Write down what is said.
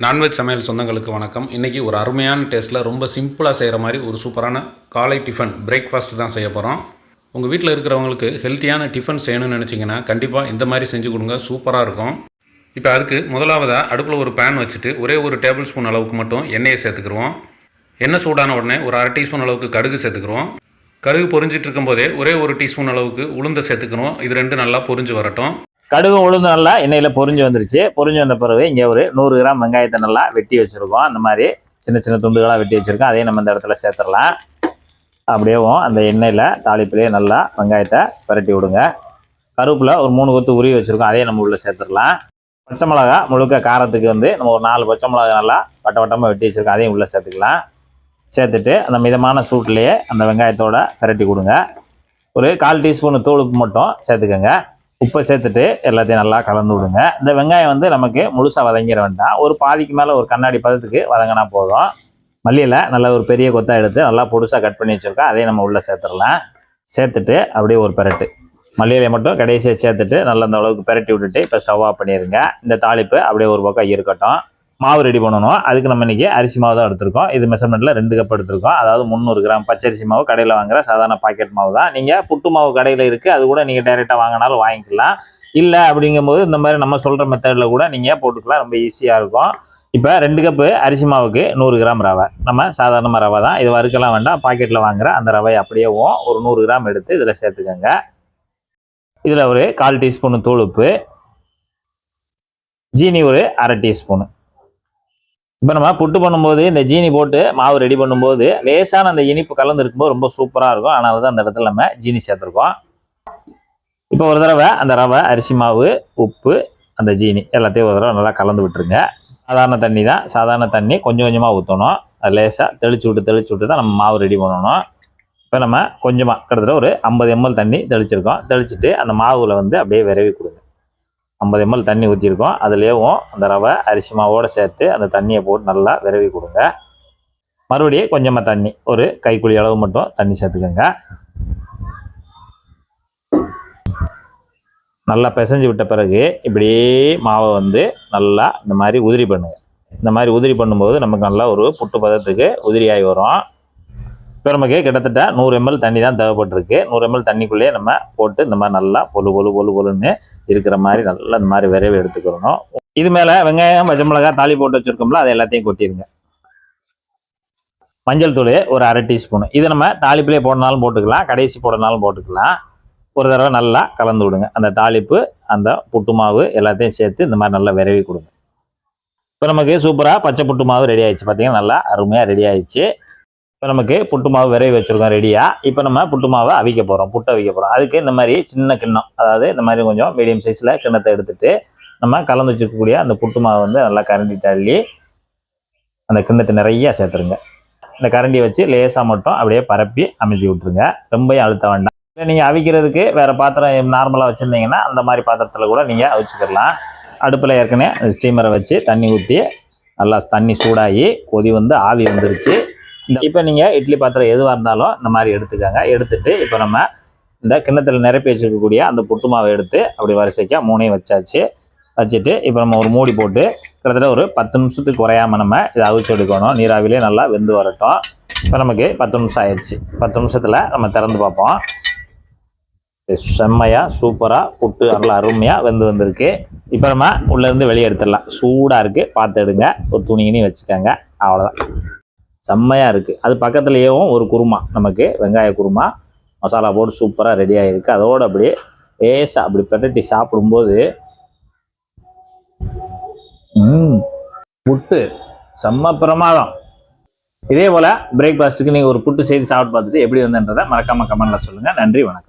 Non veg சமையல் சொந்தங்களுக்கு வணக்கம். இன்றைக்கி ஒரு அருமையான டேஸ்ட்டில் ரொம்ப சிம்பிளாக செய்கிற மாதிரி ஒரு சூப்பரான காலை டிஃபன் பிரேக்ஃபாஸ்ட் தான் செய்ய போகிறோம். உங்கள் வீட்டில் இருக்கிறவங்களுக்கு ஹெல்த்தியான டிஃபன் செய்யணும்னு நினச்சிங்கன்னா கண்டிப்பாக இந்த மாதிரி செஞ்சு கொடுங்க, சூப்பராக இருக்கும். இப்போ அதுக்கு முதலாவதாக அடுப்பில் ஒரு பேன் வச்சுட்டு ஒரே ஒரு டேபிள் ஸ்பூன் அளவுக்கு மட்டும் எண்ணெயை சேர்த்துக்குருவோம். எண்ணெய் சூடான உடனே ஒரு அரை டீஸ்பூன் அளவுக்கு கடுகு சேர்த்துக்குருவோம். கடுகு பொரிஞ்சிட்டு இருக்கும்போதே ஒரே ஒரு டீஸ்பூன் அளவுக்கு உளுந்தை சேர்த்துக்கணும். இது ரெண்டு நல்லா பொரிஞ்சு வரட்டும். கடுகு உளுந்து நல்லா எண்ணெயில் பொரிஞ்சு வந்துருச்சு. பொரிஞ்சு வந்த பிறகு இங்கே ஒரு 100 கிராம் வெங்காயத்தை நல்லா வெட்டி வச்சுருக்கோம். அந்த மாதிரி சின்ன சின்ன துண்டுகளாக வெட்டி வச்சுருக்கோம். அதையும் நம்ம இந்த இடத்துல சேர்த்துடலாம். அப்படியேவும் அந்த எண்ணெயில் தாளிப்பிலேயே நல்லா வெங்காயத்தை பரட்டி விடுங்க. கருவேப்பிலை ஒரு 3 கொத்து உருவி வச்சுருக்கோம். அதையும் நம்ம உள்ளே சேர்த்துடலாம். பச்சை மிளகா முழுக்க காரத்துக்கு நம்ம ஒரு 4 பச்சை மிளகா நல்லா வட்ட வட்டமாக வெட்டி வச்சுருக்கோம். அதையும் உள்ளே சேர்த்துக்கலாம். சேர்த்துட்டு அந்த மிதமான சூட்லேயே அந்த வெங்காயத்தோடு பரட்டி கொடுங்க. ஒரு 1/4 டீஸ்பூன் தூள் உப்பு மட்டும் சேர்த்துக்கோங்க. உப்பை சேர்த்துட்டு எல்லாத்தையும் நல்லா கலந்து விடுங்க. இந்த வெங்காயம் நமக்கு முழுசாக வதங்கிட வேண்டாம். ஒரு பாதிக்கு மேலே ஒரு கண்ணாடி பதத்துக்கு வதங்கினா போதும். மல்லியில் நல்லா ஒரு பெரிய கொத்தாக எடுத்து நல்லா பொடுசாக கட் பண்ணி வச்சுருக்கோம். அதையும் நம்ம உள்ளே சேர்த்துடலாம். சேர்த்துட்டு அப்படியே ஒரு பெரட்டு மல்லியிலை மட்டும் கடைசியாக சேர்த்துட்டு நல்லா அந்த அளவுக்கு பெரட்டி விட்டுட்டு இப்போ ஸ்டவ் ஆஃப் பண்ணிடுங்க. இந்த தாளிப்பு அப்படியே ஒரு பக்கம் இருக்கட்டும். மாவு ரெடி பண்ணணும். அதுக்கு நம்ம இன்றைக்கி அரிசி மாவு தான் எடுத்துருக்கோம். இது மெஷர்மெண்ட்டில் 2 கப் எடுத்துருக்கோம். அதாவது 300 கிராம் பச்சரிசி மாவு. கடையில் வாங்குகிற சாதாரண பாக்கெட் மாவு தான். நீங்கள் புட்டு மாவு கடையில் இருக்குது, அது கூட நீங்கள் டைரெக்டாக வாங்கினாலும் வாங்கிக்கலாம். இல்லை அப்படிங்கும்போது இந்த மாதிரி நம்ம சொல்கிற மெத்தடில் கூட நீங்கள் போட்டுக்கலாம். ரொம்ப ஈஸியாக இருக்கும். இப்போ 2 கப்பு அரிசி மாவுக்கு 100 கிராம் ரவை. நம்ம சாதாரணமாக ரவை தான், இது வறுக்கலாம் வேண்டாம். பாக்கெட்டில் வாங்குகிற அந்த ரவையை அப்படியேவும் ஒரு 100 கிராம் எடுத்து இதில் சேர்த்துக்கோங்க. இதில் ஒரு 1/4 டீஸ்பூன் தூள் உப்பு, ஜீனி ஒரு அரை டீஸ்பூனு. இப்போ நம்ம புட்டு பண்ணும்போது இந்த ஜீனி போட்டு மாவு ரெடி பண்ணும்போது லேசான அந்த இனிப்பு கலந்து இருக்கும்போது ரொம்ப சூப்பராக இருக்கும். அதனால தான் அந்த இடத்துல நம்ம ஜீனி சேர்த்துருக்கோம். இப்போ ஒரு தடவை அந்த ரவை, அரிசி மாவு, உப்பு, அந்த ஜீனி எல்லாத்தையும் ஒரு தடவை நல்லா கலந்து விட்டுருங்க. சாதாரண தண்ணி தான். சாதாரண தண்ணி கொஞ்சம் கொஞ்சமாக ஊற்றணும். அது லேசாக தெளிச்சு விட்டு தான் நம்ம மாவு ரெடி பண்ணணும். இப்போ நம்ம கொஞ்சமாக கிட்டத்தட்ட ஒரு 50 ml தண்ணி தெளிச்சிருக்கோம். தெளிச்சுட்டு அந்த மாவில் அப்படியே விரவி கொடுங்க. 50 ml தண்ணி ஊற்றிருக்கோம். அதுலேயும் அந்த ரவை அரிசி மாவோடு சேர்த்து அந்த தண்ணியை போட்டு நல்லா விரவி கொடுங்க. மறுபடியும் கொஞ்சமாக தண்ணி, ஒரு கைக்குழி அளவு மட்டும் தண்ணி சேர்த்துக்கோங்க. நல்லா பிசைஞ்சு விட்ட பிறகு இப்படியே மாவை நல்லா இந்த மாதிரி உதிரி பண்ணுங்க. இந்த மாதிரி உதிரி பண்ணும்போது நமக்கு நல்லா ஒரு புட்டு பதத்துக்கு உதிரியாகி வரும். இப்போ நமக்கு கிட்டத்தட்ட 100 ml தண்ணி தான் தேவைப்பட்டிருக்கு. 100 ml தண்ணிக்குள்ளேயே நம்ம போட்டு இந்த மாதிரி நல்லா பொலுன்னு இருக்கிற மாதிரி நல்லா இந்த மாதிரி விரைவு எடுத்துக்கிறணும். இது மேலே வெங்காயம், பச்சை மிளகாய் தாளி போட்டு வச்சுருக்கோம்ல, அதை எல்லாத்தையும் கொட்டிடுங்க. மஞ்சள் தூள் ஒரு அரை டீஸ்பூன். இது நம்ம தாளிப்புலேயே போடனாலும் போட்டுக்கலாம், கடைசி போடனாலும் போட்டுக்கலாம். ஒரு தடவை நல்லா கலந்து விடுங்க. அந்த தாளிப்பு, அந்த புட்டு மாவு எல்லாத்தையும் சேர்த்து இந்த மாதிரி நல்லா விரைவி கொடுங்க. இப்போ நமக்கு சூப்பராக பச்சை புட்டு மாவு ரெடி ஆயிடுச்சு. பார்த்தீங்கன்னா நல்லா அருமையாக ரெடி ஆயிடுச்சு. இப்போ நமக்கு புட்டு மாவு விரைவி வச்சுருக்கோம் ரெடியாக. இப்போ நம்ம புட்டு மாவை அவிக்க போகிறோம், புட்டு அவிக்க போகிறோம். அதுக்கு இந்த மாதிரி சின்ன கிண்ணம், அதாவது இந்த மாதிரி கொஞ்சம் மீடியம் சைஸில் கிண்ணத்தை எடுத்துகிட்டு நம்ம கலந்து வச்சுருக்கக்கூடிய அந்த புட்டு மாவை நல்லா கரண்டி தள்ளி அந்த கிண்ணத்தை நிறைய சேர்த்துருங்க. இந்த கரண்டியை வச்சு லேசாக மட்டும் அப்படியே பரப்பி அமைச்சி விட்டுருங்க. ரொம்பவும் அழுத்த வேண்டாம். இல்லை நீங்கள் அவிக்கிறதுக்கு வேறு பாத்திரம் நார்மலாக வச்சுருந்தீங்கன்னா அந்த மாதிரி பாத்திரத்தில் கூட நீங்கள் அவிச்சுக்கலாம். அடுப்பில் ஏற்கனவே ஸ்டீமரை வச்சு தண்ணி ஊற்றி நல்லா தண்ணி சூடாகி கொதி ஆவி வந்துருச்சு. இப்போ நீங்கள் இட்லி பாத்திரம் எதுவாக இருந்தாலும் இந்த மாதிரி எடுத்துக்கோங்க. எடுத்துகிட்டு இப்போ நம்ம இந்த கிண்ணத்தில் நிரப்பி வச்சுருக்கக்கூடிய அந்த புட்டு மாவை எடுத்து அப்படி வரிசைக்காக 3ஐயும் வச்சாச்சு. வச்சுட்டு இப்போ நம்ம ஒரு மூடி போட்டு கிட்டத்தட்ட ஒரு 10 நிமிஷத்துக்கு குறையாமல் நம்ம இதை அவிச்சு எடுக்கணும். நீராவிலே நல்லா வெந்து வரட்டும். இப்போ நமக்கு 10 நிமிஷம் ஆயிடுச்சு. 10 நிமிஷத்தில் நம்ம திறந்து பார்ப்போம். செம்மையாக சூப்பராக புட்டு நல்லா அருமையாக வந்திருக்கு. இப்போ நம்ம உள்ளேருந்து வெளியே எடுத்துடலாம். சூடாக இருக்குது, பார்த்து எடுங்க. ஒரு துணிகினி வச்சுக்கோங்க. அவ்வளோதான், செம்மையாக இருக்குது. அது பக்கத்துலேயும் ஒரு குருமா, நமக்கு வெங்காய குருமா மசாலா போட்டு சூப்பராக ரெடி ஆகிருக்கு. அதோடு அப்படியே லேசாக அப்படி பெரட்டி சாப்பிடும்போது புட்டு செம்ம பிரமாதம். இதே போல் பிரேக்ஃபாஸ்ட்டுக்கு நீங்கள் ஒரு புட்டு செய்து சாப்பிட்டு பார்த்துட்டு எப்படி வந்ததுன்றதை மறக்காமல் கமெண்ட்டில் சொல்லுங்கள். நன்றி, வணக்கம்.